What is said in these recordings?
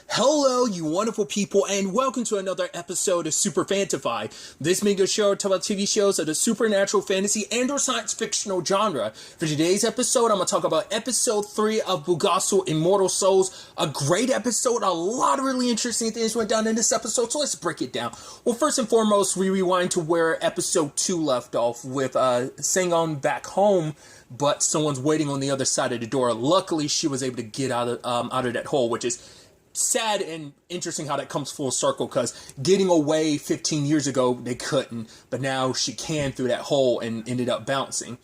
Hello, you wonderful people, and welcome to another episode of Super-Fanta-Fi. This mega show talks about TV shows of the supernatural, fantasy, and or science fictional genre. For today's episode, I'm going to talk about episode 3 of Bulgasal, Immortal Souls. A great episode, a lot of really interesting things went down in this episode, so let's break it down. Well, first and foremost, we rewind to where episode 2 left off with Sang-on back home, but someone's waiting on the other side of the door. Luckily, she was able to get out of that hole, which is sad and interesting how that comes full circle, because getting away 15 years ago, they couldn't, but now she can through that hole and ended up bouncing.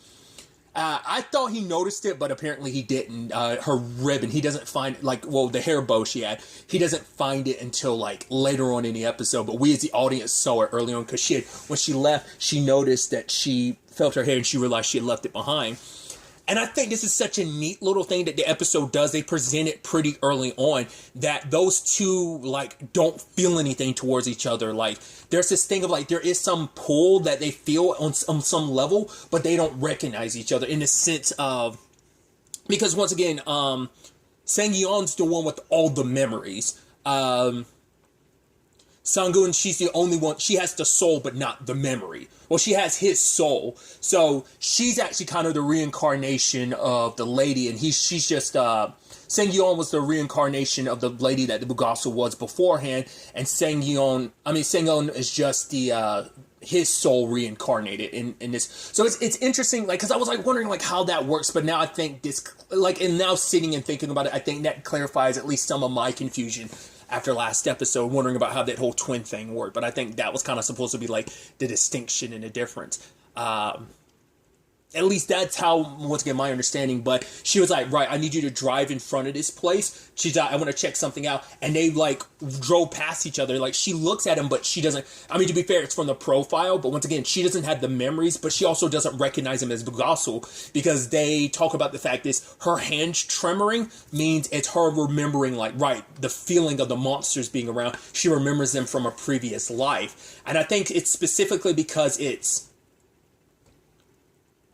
I thought he noticed it, but apparently he didn't. Her ribbon, he doesn't find, the hair bow she had, he doesn't find it until, later on in the episode, but we as the audience saw it early on, because when she left, she noticed that she felt her hair and she realized she had left it behind. And I think this is such a neat little thing that the episode does. They present it pretty early on that those two, don't feel anything towards each other. There's this thing of, there is some pull that they feel on some level, but they don't recognize each other in the sense of, because once again, Sang-yeon's the one with all the memories. Sang-gun, she's the only one, she has the soul, but not the memory. Well, she has his soul. So she's actually kind of the reincarnation of the lady, and she's just, Sang-yeon was the reincarnation of the lady that the Bulgasal was beforehand, and Sang-yeon is just the, his soul reincarnated in this. So it's interesting, because I was wondering how that works, but now I think this, and now sitting and thinking about it, I think that clarifies at least some of my confusion after last episode, wondering about how that whole twin thing worked. But I think that was kind of supposed to be the distinction and the difference. At least that's how, once again, my understanding. But she was like, right, I need you to drive in front of this place. She's like, I want to check something out. And they drove past each other. She looks at him, but she doesn't. I mean, to be fair, it's from the profile. But once again, she doesn't have the memories, but she also doesn't recognize him as Bulgasal, because they talk about the fact is her hands tremoring means it's her remembering, the feeling of the monsters being around. She remembers them from a previous life. And I think it's specifically because it's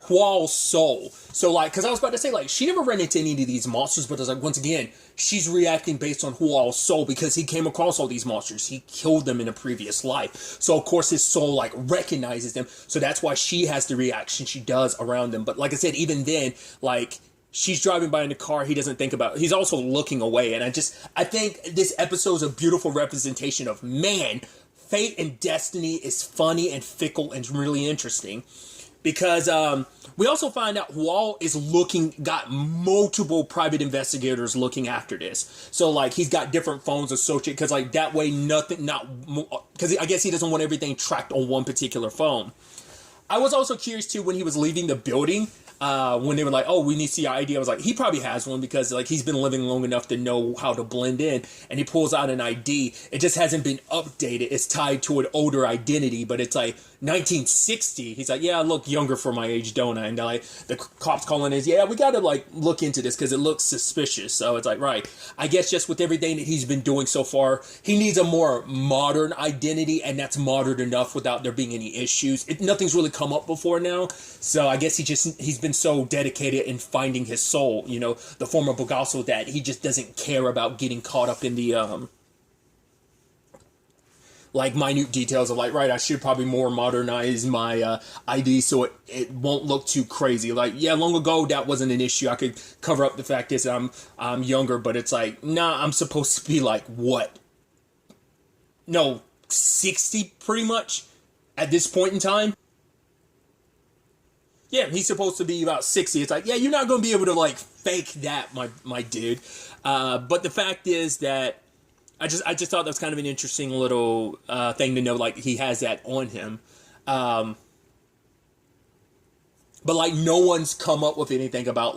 Hwal's soul. So, because I was about to say, she never ran into any of these monsters, but it's once again, she's reacting based on Hwal's soul, because he came across all these monsters. He killed them in a previous life. So, of course, his soul, recognizes them. So, that's why she has the reaction she does around them. But, like I said, even then, she's driving by in the car, he doesn't think about it. He's also looking away. And I think this episode is a beautiful representation of, man, fate and destiny is funny and fickle and really interesting. Because we also find out Hwal is got multiple private investigators looking after this. So, he's got different phones associated, because, that way because I guess he doesn't want everything tracked on one particular phone. I was also curious, too, when he was leaving the building, when they were like, oh, we need to see your ID. I was like, he probably has one, because, he's been living long enough to know how to blend in, and he pulls out an ID. It just hasn't been updated. It's tied to an older identity, but it's 1960. He's like, yeah, I look younger for my age, don't I? And the cops calling is, yeah, we gotta look into this because it looks suspicious. So it's right. I guess just with everything that he's been doing so far, he needs a more modern identity, and that's modern enough without there being any issues. Nothing's really come up before now. So I guess he's been so dedicated in finding his soul, the former Bulgasal, that he just doesn't care about getting caught up in the minute details of right, I should probably more modernize my ID so it won't look too crazy. Yeah, long ago that wasn't an issue. I could cover up the fact is I'm younger, but it's nah, I'm supposed to be what? No, 60 pretty much at this point in time. Yeah, he's supposed to be about 60. It's yeah, you're not going to be able to fake that, my dude. But the fact is that I just thought that was kind of an interesting little thing to know, he has that on him. But no one's come up with anything about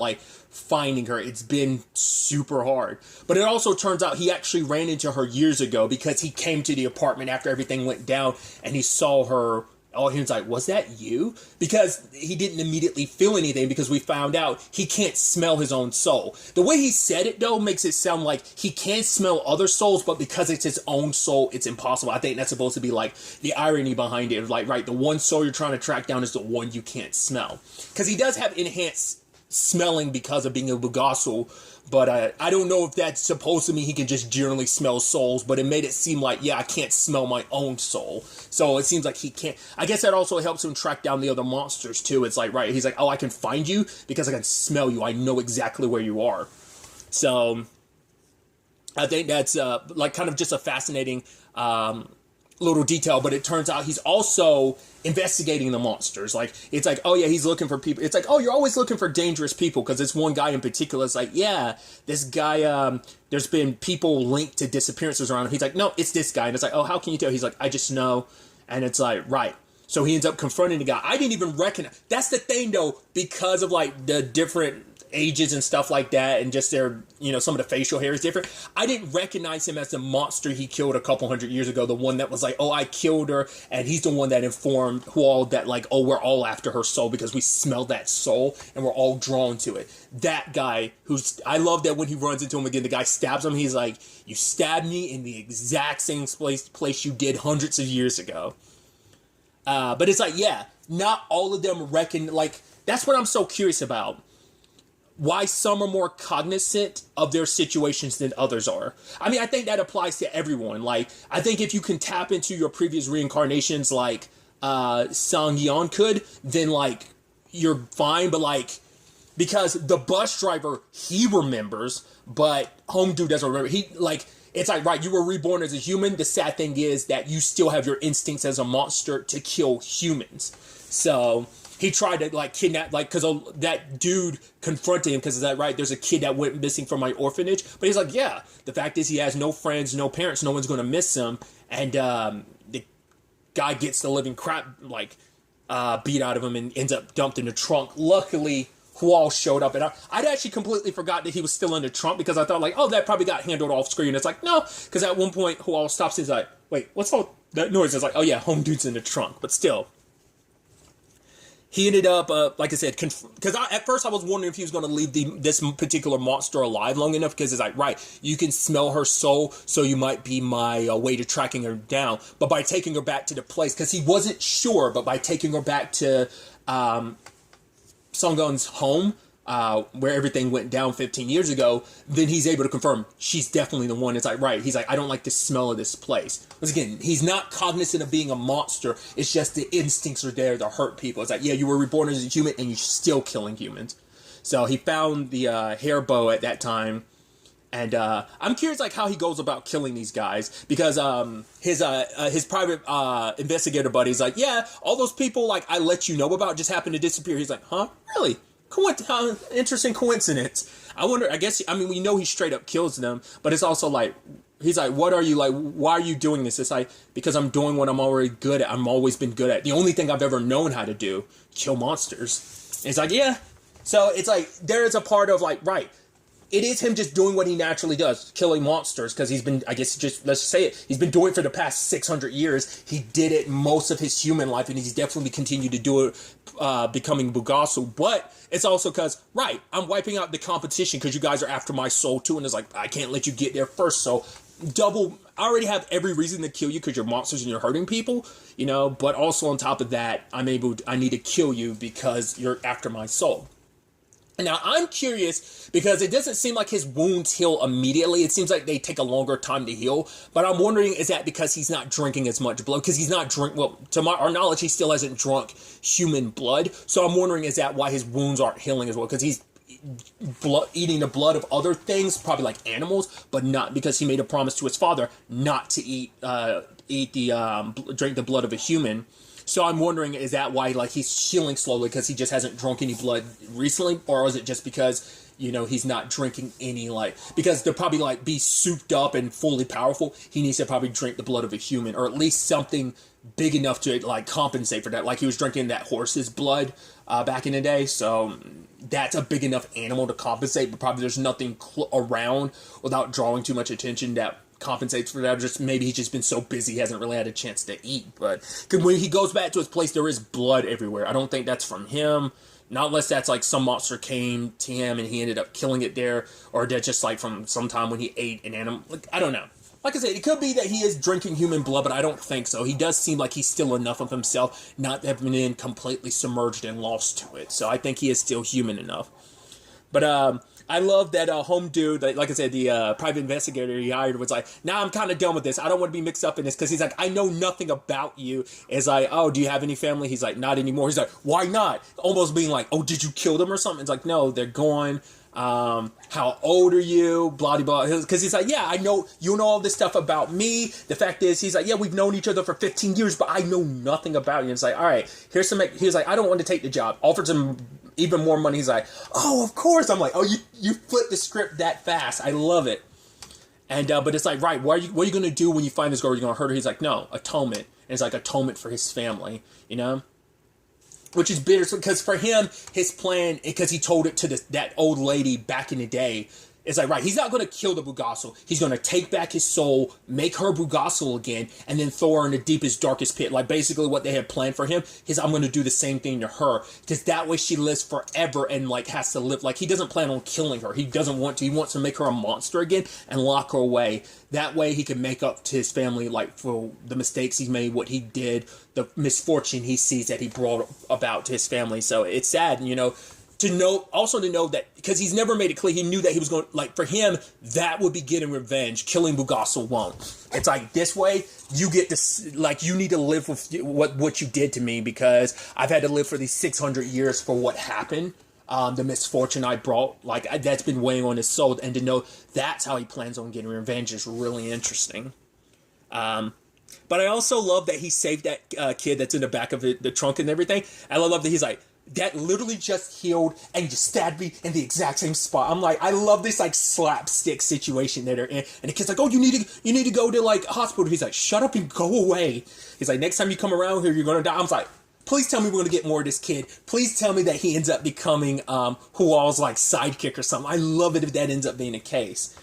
finding her. It's been super hard. But it also turns out he actually ran into her years ago, because he came to the apartment after everything went down and he saw her. Oh, he was like, was that you? Because he didn't immediately feel anything, because we found out he can't smell his own soul. The way he said it, though, makes it sound like he can smell other souls, but because it's his own soul, it's impossible. I think that's supposed to be the irony behind it. Right, the one soul you're trying to track down is the one you can't smell. Because he does have enhanced smelling because of being a Bulgasal. But I don't know if that's supposed to mean he can just generally smell souls, but it made it seem like, yeah, I can't smell my own soul. So it seems like he can't. I guess that also helps him track down the other monsters, too. It's like, right, he's like, oh, I can find you because I can smell you. I know exactly where you are. So I think that's, like, kind of just a fascinating little detail, but it turns out he's also investigating the monsters. Like, it's like, oh yeah, he's looking for people. It's like, oh, you're always looking for dangerous people, because this one guy in particular is like, yeah, this guy, there's been people linked to disappearances around him. He's like, no, it's this guy. And it's like, oh, how can you tell? He's like, I just know. And it's like, right. So he ends up confronting the guy. I didn't even recognize. That's the thing, though, because of like the different ages and stuff like that, and just their, you know, some of the facial hair is different. I didn't recognize him as the monster he killed a couple hundred years ago, the one that was like, oh, I killed her, and he's the one that informed all that, like, oh, we're all after her soul because we smell that soul and we're all drawn to it. That guy, who's, I love that when he runs into him again, the guy stabs him, he's like, you stabbed me in the exact same place you did hundreds of years ago. But it's like, yeah, not all of them reckon, like, that's what I'm so curious about. Why some are more cognizant of their situations than others are. I mean, I think that applies to everyone. Like, I think if you can tap into your previous reincarnations like Sang-yeon could, then, like, you're fine. But, like, because the bus driver, he remembers, but Home Dude doesn't remember. He, like, it's like, right, you were reborn as a human. The sad thing is that you still have your instincts as a monster to kill humans. So he tried to, like, kidnap, like, because that dude confronted him, because is that right? There's a kid that went missing from my orphanage. But he's like, yeah, the fact is he has no friends, no parents, no one's going to miss him. And the guy gets the living crap, like, beat out of him and ends up dumped in the trunk. Luckily, Hual showed up, and I'd actually completely forgot that he was still in the trunk, because I thought, like, oh, that probably got handled off screen. It's like, no, because at one point, Hual stops and he's like, wait, what's all that noise? It's like, oh yeah, Home Dude's in the trunk. But still, he ended up, like I said, because at first I was wondering if he was going to leave this particular monster alive long enough, because it's like, right, you can smell her soul, so you might be my way to tracking her down. But by taking her back to the place, because he wasn't sure, but by taking her back to Sunggun's home, where everything went down 15 years ago, then he's able to confirm she's definitely the one. It's like, right, he's like, I don't like the smell of this place. Once again, he's not cognizant of being a monster. It's just the instincts are there to hurt people. It's like, yeah, you were reborn as a human and you're still killing humans. So he found the hair bow at that time. And I'm curious, like, how he goes about killing these guys, because his private investigator buddy's like, yeah, all those people, like, I let you know about just happened to disappear. He's like, huh? Really? Interesting coincidence. I wonder, I guess, I mean, we know he straight up kills them, but it's also like, he's like, what are you, like, why are you doing this? It's like, because I'm doing what I'm already good at. I'm always been good at. The only thing I've ever known how to do, kill monsters. And it's like, yeah. So it's like, there is a part of, like, right, it is him just doing what he naturally does, killing monsters, because he's been, I guess, just, let's say it, he's been doing it for the past 600 years. He did it most of his human life, and he's definitely continued to do it, becoming Bulgasal. But it's also because, right, I'm wiping out the competition because you guys are after my soul too, and it's like, I can't let you get there first, so I already have every reason to kill you because you're monsters and you're hurting people, you know, but also on top of that, I need to kill you because you're after my soul. Now, I'm curious, because it doesn't seem like his wounds heal immediately. It seems like they take a longer time to heal. But I'm wondering, is that because he's not drinking as much blood? Because he's not well, to our knowledge, he still hasn't drunk human blood. So I'm wondering, is that why his wounds aren't healing as well? Because he's eating the blood of other things, probably like animals, but not because he made a promise to his father not to drink the blood of a human. So I'm wondering, is that why, like, he's healing slowly because he just hasn't drunk any blood recently? Or is it just because, you know, he's not drinking any, like, because to probably, like, be souped up and fully powerful, he needs to probably drink the blood of a human, or at least something big enough to, like, compensate for that. Like, he was drinking that horse's blood back in the day, so that's a big enough animal to compensate, but probably there's nothing around without drawing too much attention that compensates for that. Just maybe he's just been so busy he hasn't really had a chance to eat. But when he goes back to his place, there is blood everywhere. I don't think that's from him, not unless that's like some monster came to him and he ended up killing it there, or that's just like from some time when he ate an animal. Like, I don't know. Like I said, it could be that he is drinking human blood, but I don't think so. He does seem like he's still enough of himself not to have been completely submerged and lost to it. So I think he is still human enough. But I love that home dude, like I said, the private investigator he hired was like, nah, I'm kind of done with this. I don't want to be mixed up in this because he's like, I know nothing about you. It's like, oh, do you have any family? He's like, not anymore. He's like, why not? Almost being like, oh, did you kill them or something? It's like, no, they're gone. How old are you? Blah, blah, blah. Because he's like, yeah, I know, you know all this stuff about me. The fact is, he's like, yeah, we've known each other for 15 years, but I know nothing about you. It's like, all right, here's some, he's like, I don't want to take the job. Offered him even more money. He's like, oh, of course. I'm like, oh, you flip the script that fast. I love it. And, but it's like, right, what are you going to do when you find this girl? Are you going to hurt her? He's like, no, atonement. And it's like atonement for his family, you know? Which is bitter, because for him, his plan, because he told it to that old lady back in the day, it's like, right, he's not going to kill the Bulgasal. He's going to take back his soul, make her Bulgasal again, and then throw her in the deepest, darkest pit. Like, basically what they had planned for him is, I'm going to do the same thing to her. Because that way she lives forever and, like, has to live. Like, he doesn't plan on killing her. He doesn't want to. He wants to make her a monster again and lock her away. That way he can make up to his family, like, for the mistakes he's made, what he did, the misfortune he sees that he brought about to his family. So it's sad, you know, to know that, because he's never made it clear, he knew that he was going, like, for him, that would be getting revenge. Killing Bulgasal won't. It's like, this way, you get to, like, you need to live with what you did to me, because I've had to live for these 600 years for what happened. The misfortune I brought, like, that's been weighing on his soul, and to know that's how he plans on getting revenge is really interesting. But I also love that he saved that kid that's in the back of the trunk and everything. I love that he's like, that literally just healed and just stabbed me in the exact same spot. I'm like, I love this, like, slapstick situation that they're in. And the kid's like, oh, you need to go to, like, a hospital. He's like, shut up and go away. He's like, next time you come around here, you're going to die. I was like, please tell me we're going to get more of this kid. Please tell me that he ends up becoming Hual's, like, sidekick or something. I love it if that ends up being the case.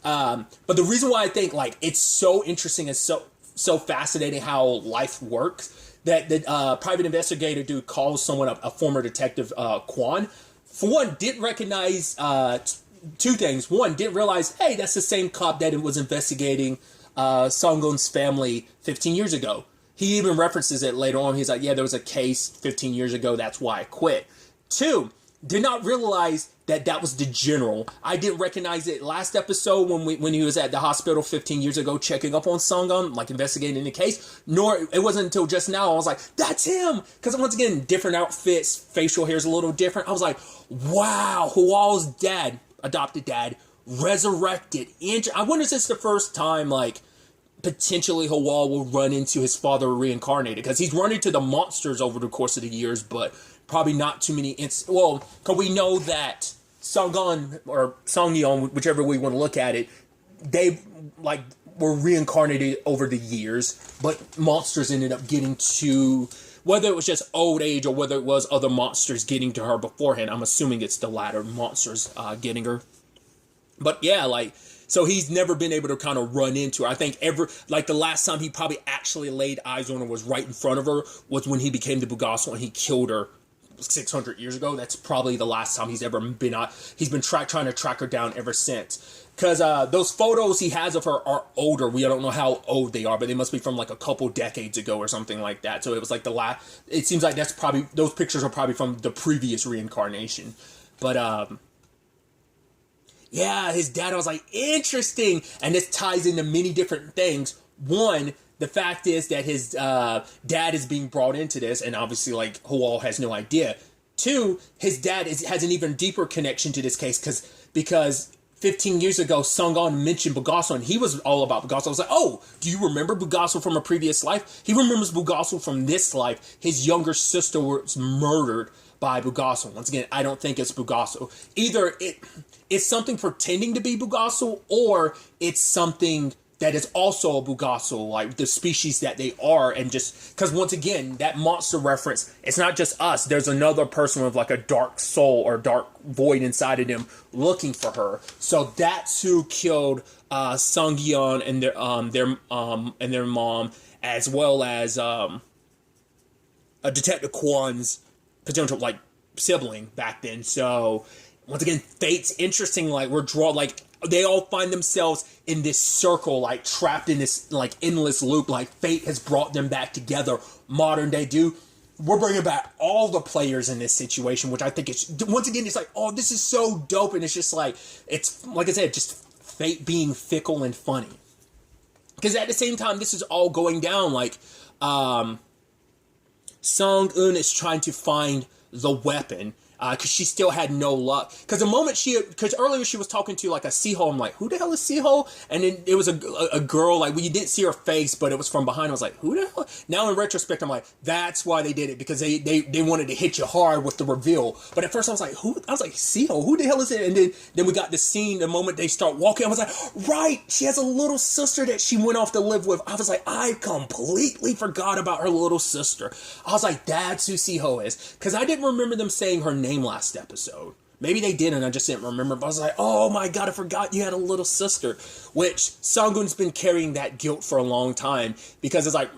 But the reason why I think, like, it's so interesting and so fascinating how life works, that the private investigator dude calls someone a former detective, Quan. For one, didn't recognize two things. One, didn't realize, hey, that's the same cop that was investigating Songgun's family 15 years ago. He even references it later on. He's like, yeah, there was a case 15 years ago. That's why I quit. Two, did not realize that was the general. I didn't recognize it last episode when he was at the hospital 15 years ago checking up on Songgun, like investigating the case. Nor it wasn't until just now I was like, that's him. Because once again, different outfits, facial hair is a little different. I was like, wow, Hual's dad, adopted dad, resurrected. I wonder if it's the first time, like, potentially Hual will run into his father reincarnated, because he's run into the monsters over the course of the years, but probably not too many well, because we know that Songgun or Songyeon, whichever way you want to look at it, they, like, were reincarnated over the years, but monsters ended up getting to, whether it was just old age or whether it was other monsters getting to her beforehand. I'm assuming it's the latter, monsters getting her. But yeah, like, so he's never been able to kind of run into her. I think the last time he probably actually laid eyes on her was right in front of her, was when he became the Bulgasal and he killed her 600 years ago. That's probably the last time he's ever been out. He's been trying to track her down ever since. Because those photos he has of her are older. We don't know how old they are, but they must be from like a couple decades ago or something like that. So it was like it seems like that's probably, those pictures are probably from the previous reincarnation. But yeah, his dad, I was like, interesting. And this ties into many different things. One, the fact is that his dad is being brought into this, and obviously, like, Hual has no idea. Two, his dad has an even deeper connection to this case, because 15 years ago, Songgun mentioned Bulgasal, and he was all about Bulgasal. I was like, oh, do you remember Bulgasal from a previous life? He remembers Bulgasal from this life. His younger sister was murdered by Bulgasal. Once again, I don't think it's Bulgasal. Either it's something pretending to be Bulgasal, or it's something that is also a Bulgasal, like the species that they are, and just, because once again, that monster reference, it's not just us, there's another person with like a dark soul or dark void inside of them looking for her. So that's who killed Sungyeon and their mom, as well as a Detective Quan's potential, like, sibling back then. So once again, fate's interesting. Like, they all find themselves in this circle, like, trapped in this, like, endless loop. Like, fate has brought them back together. Modern day we're bringing back all the players in this situation, which I think is, once again, it's like, oh, this is so dope. And it's just like, it's, like I said, just fate being fickle and funny. Because at the same time, this is all going down, like, Sung-eun is trying to find the weapon, because she still had no luck. Because the moment because earlier she was talking to like a Seho, I'm like, who the hell is Seho? And then it was a girl, like, you didn't see her face, but it was from behind. I was like, who the hell? Now in retrospect, I'm like, that's why they did it, because they wanted to hit you hard with the reveal. But at first I was like, who? I was like, Seho, who the hell is it? And then we got the scene, the moment they start walking, I was like, right, she has a little sister that she went off to live with. I was like, I completely forgot about her little sister. I was like, that's who Seho is. Because I didn't remember them saying her name last episode. Maybe they did and I just didn't remember, but I was like, oh my god, I forgot you had a little sister. Which Sung-eun's been carrying that guilt for a long time, because it's like,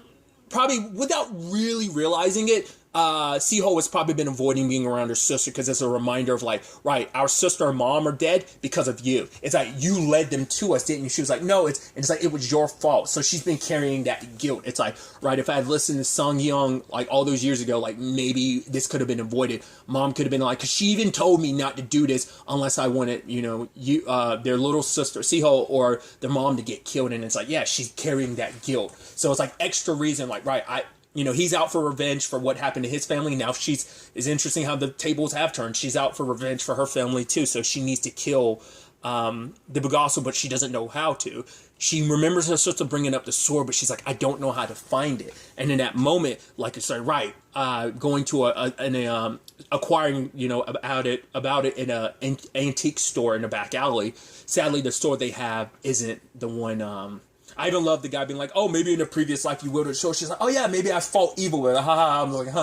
probably without really realizing it, Seho has probably been avoiding being around her sister, because it's a reminder of like, right, our sister and mom are dead because of you. It's like, you led them to us, didn't you? She was like, no, it's like, it was your fault. So she's been carrying that guilt. It's like, right, if I had listened to Sung-young like all those years ago, like maybe this could have been avoided. Mom could have been like, because she even told me not to do this unless I wanted, their little sister Seho or their mom to get killed. And it's like, yeah, she's carrying that guilt. So it's like extra reason, like, right, he's out for revenge for what happened to his family. Now it's interesting how the tables have turned. She's out for revenge for her family too. So she needs to kill the Bulgasal, but she doesn't know how to. She remembers her sister bringing up the sword, but she's like, I don't know how to find it. And in that moment, like I said, right, going to acquiring, about it in an antique store in the back alley. Sadly, the store they have isn't the one. I even love the guy being like, oh, maybe in a previous life you wielded a sword. She's like, oh yeah, maybe I fought evil with it. I'm like,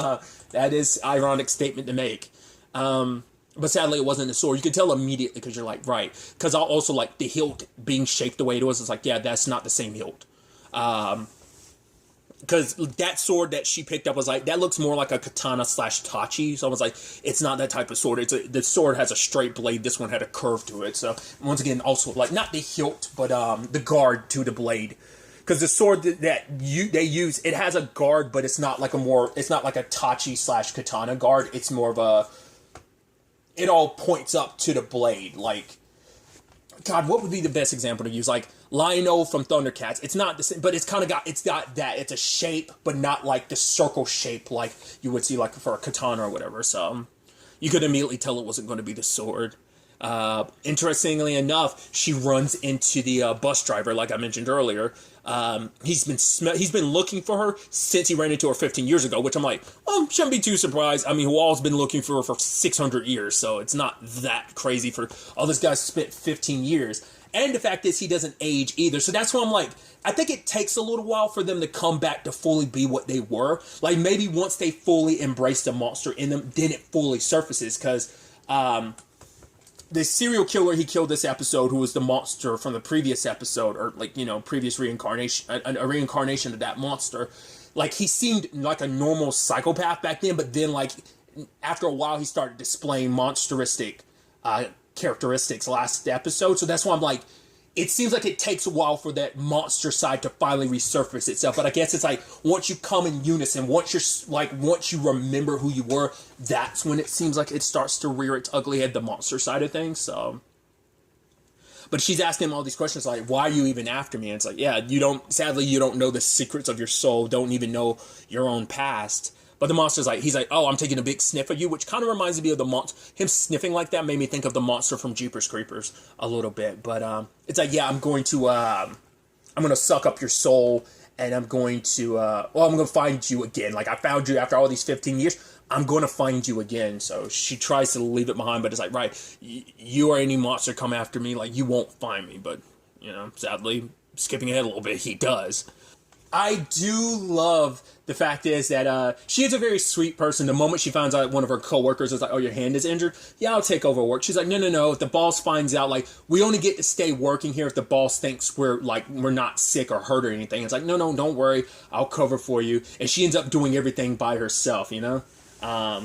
that is ironic statement to make. But sadly, it wasn't a sword. You can tell immediately because you're like, right. Because I also like the hilt being shaped the way it was. It's like, yeah, that's not the same hilt. Because that sword that she picked up was like, that looks more like a katana / tachi. So I was like, it's not that type of sword. The sword has a straight blade. This one had a curve to it. So once again, also like not the hilt, but the guard to the blade. Because the sword they use, it has a guard, but it's not like it's not like a tachi / katana guard. It's more of it all points up to the blade. Like, God, what would be the best example to use? Like Lionel from Thundercats. It's not the same, but it's got that. It's a shape, but not like the circle shape like you would see like for a katana or whatever. So you could immediately tell it wasn't going to be the sword. Interestingly enough, she runs into the bus driver, like I mentioned earlier. He's been looking for her since he ran into her 15 years ago, which I'm like, well, shouldn't be too surprised. I mean, Hual's been looking for her for 600 years, so it's not that crazy for all this guy's spent 15 years. And the fact is, he doesn't age either. So that's why I'm like, I think it takes a little while for them to come back to fully be what they were. Like, maybe once they fully embrace the monster in them, then it fully surfaces. Because the serial killer he killed this episode, who was the monster from the previous episode, or like, previous reincarnation, a reincarnation of that monster, like, he seemed like a normal psychopath back then, but then, like, after a while, he started displaying monsteristic characteristics last episode. So that's why I'm like, it seems like it takes a while for that monster side to finally resurface itself. But I guess it's like, once you come in unison, once you remember who you were, that's when it seems like it starts to rear its ugly head, the monster side of things. So, but she's asking him all these questions like, why are you even after me? And it's like, yeah, sadly, you don't know the secrets of your soul, don't even know your own past. But the monster's like, he's like, oh, I'm taking a big sniff of you, which kind of reminds me of the monster. Him sniffing like that made me think of the monster from Jeepers Creepers a little bit. But it's like, yeah, I'm going to suck up your soul, and I'm going to find you again. Like, I found you after all these 15 years. I'm going to find you again. So she tries to leave it behind, but it's like, right, you or any monster come after me, like, you won't find me. But, sadly, skipping ahead a little bit, he does. I do love the fact is that she is a very sweet person. The moment she finds out one of her coworkers is like, oh, your hand is injured? Yeah, I'll take over work. She's like, no. If the boss finds out, like, we only get to stay working here if the boss thinks we're not sick or hurt or anything. It's like, no, don't worry. I'll cover for you. And she ends up doing everything by herself, Which I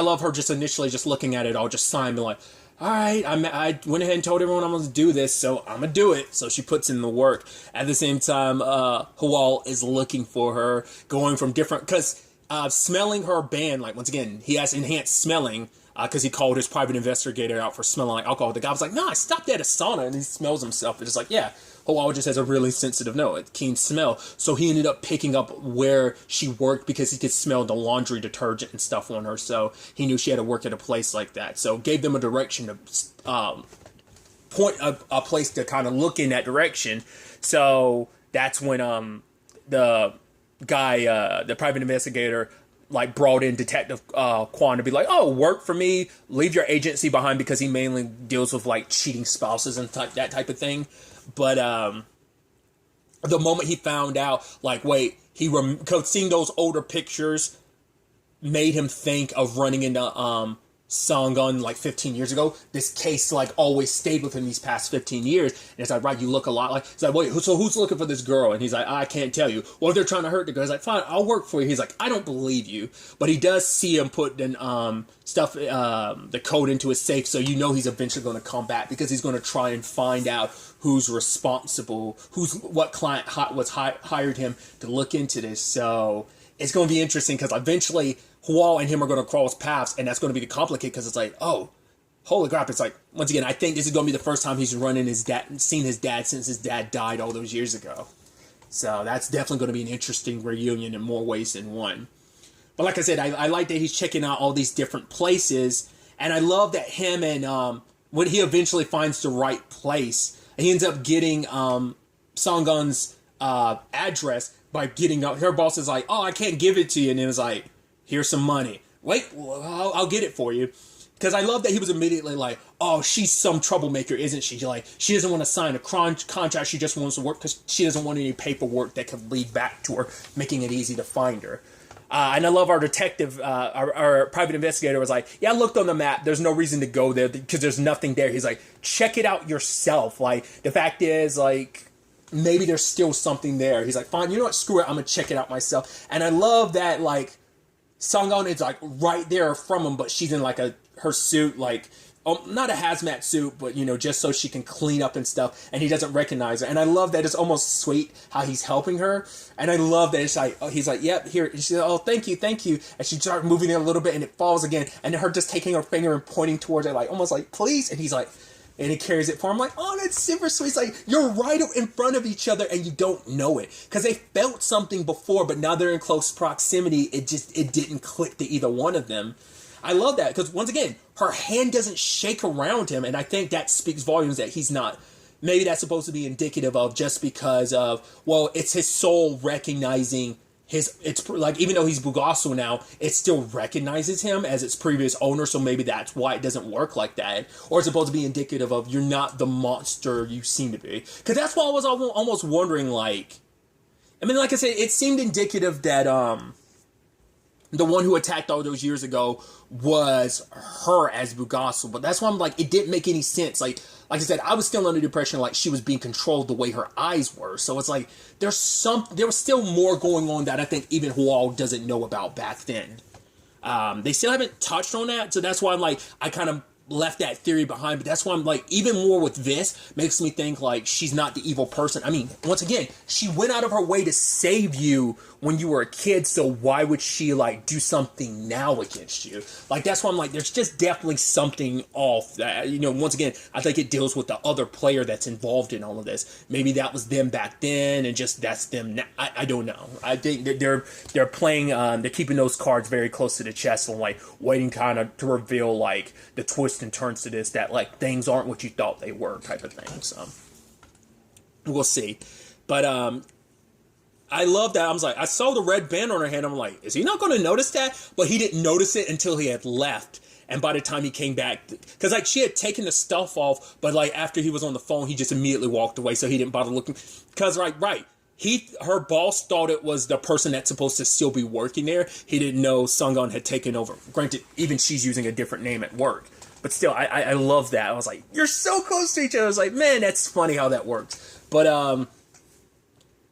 love her just initially just looking at it all, just sighing, like, all right, I went ahead and told everyone I'm going to do this, so I'm going to do it. So she puts in the work. At the same time, Hual is looking for her, going from different, because smelling her band, like, once again, he has enhanced smelling, because he called his private investigator out for smelling like alcohol. The guy was like, "No, I stopped at a sauna," and he smells himself. It's just like, yeah, Hawal just has a really sensitive nose, a keen smell. So he ended up picking up where she worked because he could smell the laundry detergent and stuff on her. So he knew she had to work at a place like that. So gave them a direction to point a place to kind of look in that direction. So that's when the guy, the private investigator, like brought in Detective Quan to be like, "Oh, work for me, leave your agency behind," because he mainly deals with like cheating spouses and that type of thing. But the moment he found out, like, wait, because seeing those older pictures made him think of running into Song-gun like 15 years ago. This case like always stayed with him these past 15 years. And it's like, right, you look a lot like, it's like, wait, so who's looking for this girl? And he's like, I can't tell you. Well, if they're trying to hurt the girl, he's like, fine, I'll work for you. He's like, I don't believe you. But he does see him put in stuff, the code into his safe, so you know he's eventually going to come back, because he's going to try and find out who's responsible, what client hired him to look into this. So it's going to be interesting, because eventually Hawal and him are going to cross paths, and that's going to be the complicated, because it's like, oh, holy crap. It's like, once again, I think this is going to be the first time he's seen his dad since his dad died all those years ago. So that's definitely going to be an interesting reunion in more ways than one. But like I said, I like that he's checking out all these different places, and I love that him and when he eventually finds the right place, he ends up getting Song-gun's address by getting up. Her boss is like, "Oh, I can't give it to you," and it was like, "Here's some money." Wait, I'll get it for you. Because I love that he was immediately like, "Oh, she's some troublemaker, isn't she?" Like, she doesn't want to sign a contract. She just wants to work because she doesn't want any paperwork that could lead back to her, making it easy to find her. And I love our detective, our private investigator was like, "Yeah, I looked on the map. There's no reason to go there because there's nothing there." He's like, "Check it out yourself." Like, the fact is, like, maybe there's still something there. He's like, "Fine, you know what? Screw it. I'm going to check it out myself." And I love that, like, Song-gun is like right there from him, but she's in like her suit, like, not a hazmat suit, but, you know, just so she can clean up and stuff, and he doesn't recognize her. And I love that it's almost sweet how he's helping her. And I love that it's like, oh, he's like, "Yep, here." And she's like, "Oh, thank you. And she starts moving it a little bit, and it falls again. And her just taking her finger and pointing towards it, like, almost like, "Please." And he's like, and he carries it for him, like, "Oh, that's super sweet." It's like, you're right in front of each other and you don't know it. Because they felt something before, but now they're in close proximity. It didn't click to either one of them. I love that, because once again, her hand doesn't shake around him, and I think that speaks volumes that he's not. Maybe that's supposed to be indicative of just because of, well, it's his soul recognizing it's like, even though he's Bulgasal now, it still recognizes him as its previous owner, so maybe that's why it doesn't work like that. Or it's supposed to be indicative of, you're not the monster you seem to be. Because that's why I was almost wondering, like, I mean, like I said, it seemed indicative that the one who attacked all those years ago was her as Bulgasal. But that's why I'm like, it didn't make any sense. Like I said, I was still under the impression like she was being controlled the way her eyes were. So it's like, there was still more going on that I think even Hawal doesn't know about back then. They still haven't touched on that. So that's why I'm like, I kind of left that theory behind. But that's why I'm like, even more with this, makes me think like she's not the evil person. I mean, once again, she went out of her way to save you when you were a kid, so why would she like do something now against you? Like, that's why I'm like, there's just definitely something off. That, you know, once again, I think it deals with the other player that's involved in all of this. Maybe that was them back then, and just that's them now. I don't know. I think that they're playing, they're keeping those cards very close to the chest and like waiting kind of to reveal like the twists and turns to this, that like things aren't what you thought they were type of thing. So we'll see. But I love that. I was like, I saw the red band on her hand. I'm like, is he not going to notice that? But he didn't notice it until he had left. And by the time he came back, because like she had taken the stuff off, but like after he was on the phone, he just immediately walked away. So he didn't bother looking. Because right. Her boss thought it was the person that's supposed to still be working there. He didn't know Song-gun had taken over. Granted, even she's using a different name at work. But still, I love that. I was like, you're so close to each other. I was like, man, that's funny how that works. But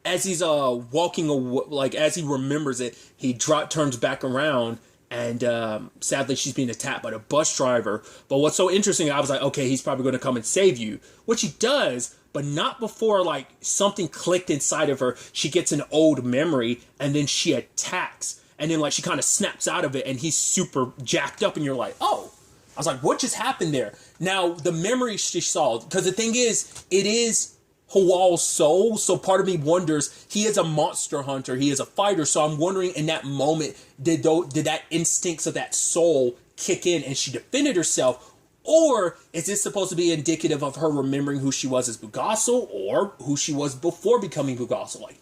as he's walking away, like as he remembers it, he turns back around, and sadly she's being attacked by the bus driver. But what's so interesting, I was like, okay, he's probably going to come and save you, which he does, but not before like something clicked inside of her. She gets an old memory, and then she attacks. And then, like, she kind of snaps out of it, and he's super jacked up, and you're like, oh. I was like, what just happened there? Now, the memory she saw, because the thing is, it is Hwal's soul, so part of me wonders, he is a monster hunter, he is a fighter, so I'm wondering in that moment, did that instincts of that soul kick in and she defended herself, or is this supposed to be indicative of her remembering who she was as Bulgasal, or who she was before becoming Bulgasal? Like,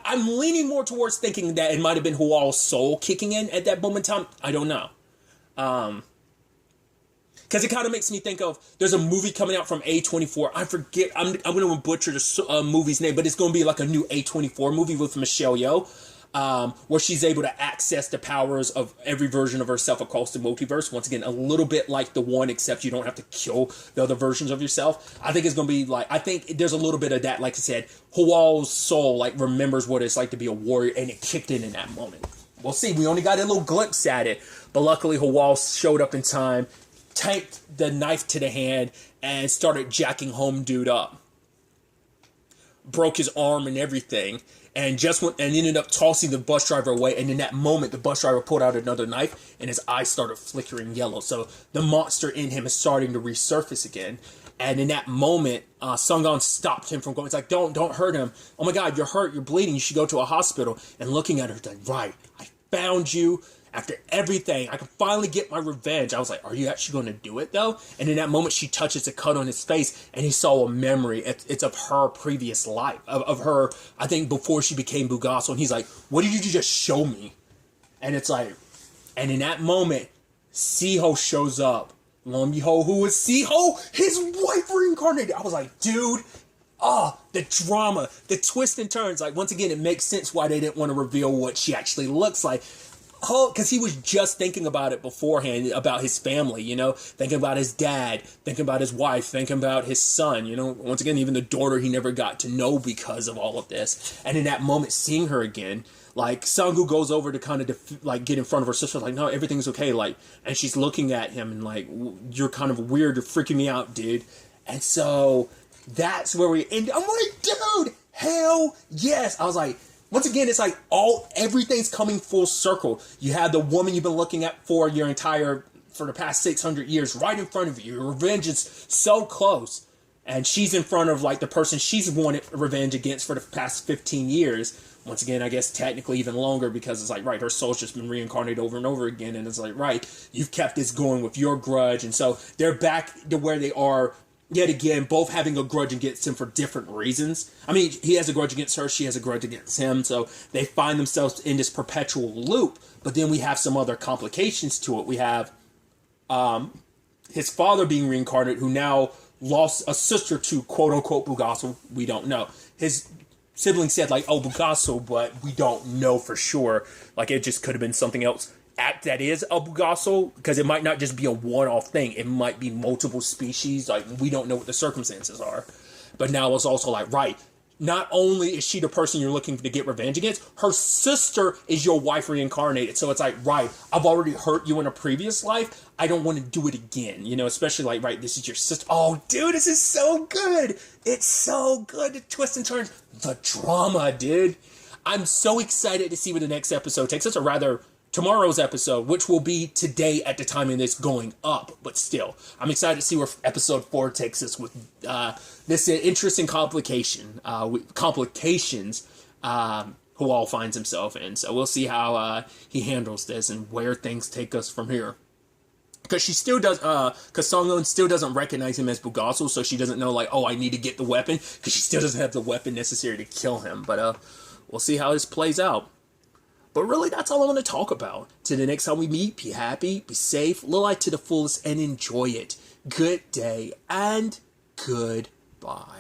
I'm leaning more towards thinking that it might have been Hwal's soul kicking in at that moment in time. I don't know. Because it kind of makes me think of, there's a movie coming out from A24. I forget, I'm going to butcher the movie's name, but it's going to be like a new A24 movie with Michelle Yeoh, where she's able to access the powers of every version of herself across the multiverse. Once again, a little bit like the one, except you don't have to kill the other versions of yourself. I think it's going to be like, I think there's a little bit of that, like I said, Hwal's soul like remembers what it's like to be a warrior, and it kicked in that moment. We'll see. We only got a little glimpse at it, but luckily Hwal showed up in time, taped the knife to the hand, and started jacking home dude up. Broke his arm and everything, and ended up tossing the bus driver away. And in that moment, the bus driver pulled out another knife, and his eyes started flickering yellow. So the monster in him is starting to resurface again. And in that moment, Sung-gon stopped him from going. It's like, don't hurt him. Oh my God, you're hurt, you're bleeding. You should go to a hospital. And looking at her, it's like, right, I found you. After everything, I can finally get my revenge. I was like, are you actually going to do it, though? And in that moment, she touches a cut on his face, and he saw a memory. It's of her previous life, of her, I think, before she became Bulgasal. And he's like, what did you just show me? And it's like, and in that moment, Siho shows up. Lo and behold, who is Siho? His wife reincarnated. I was like, dude, the drama, the twists and turns. Like, once again, it makes sense why they didn't want to reveal what she actually looks like. Oh, because he was just thinking about it beforehand, about his family, thinking about his dad, thinking about his wife, thinking about his son, once again, even the daughter he never got to know because of all of this. And in that moment, seeing her again, like, Sang-gu goes over to kind of, get in front of her sister, like, no, everything's okay, and she's looking at him and, like, you're kind of weird, you're freaking me out, dude. And so, that's where we end. I'm like, dude, hell yes. I was like, once again, it's like everything's coming full circle. You have the woman you've been looking at for the past 600 years right in front of you. Your revenge is so close. And she's in front of, like, the person she's wanted revenge against for the past 15 years. Once again, I guess technically even longer, because it's like, right, her soul's just been reincarnated over and over again. And it's like, right, you've kept this going with your grudge. And so they're back to where they are yet again, both having a grudge against him for different reasons. I mean, he has a grudge against her, she has a grudge against him, so they find themselves in this perpetual loop. But then we have some other complications to it. We have his father being reincarnated, who now lost a sister to quote-unquote Bulgasal. We don't know. His sibling said, like, oh, Bulgasal, but we don't know for sure. Like, it just could have been something else that is a Bulgasal, because it might not just be a one-off thing. It might be multiple species. Like, we don't know what the circumstances are. But now it's also like, right, not only is she the person you're looking to get revenge against, her sister is your wife reincarnated. So it's like, right, I've already hurt you in a previous life. I don't want to do it again. Especially like, right, this is your sister. Oh, dude, this is so good. It's so good. The twists and turns. The drama, dude. I'm so excited to see where the next episode takes us, or rather, tomorrow's episode, which will be today at the time of this going up, but still, I'm excited to see where episode 4 takes us with this interesting complications Hwal finds himself in. So we'll see how he handles this and where things take us from here. Because she still does, because Sung-gun still doesn't recognize him as Bulgasal, so she doesn't know, like, oh, I need to get the weapon, because she still doesn't have the weapon necessary to kill him. But we'll see how this plays out. But really, that's all I want to talk about. Till the next time we meet, be happy, be safe, live life to the fullest, and enjoy it. Good day, and goodbye.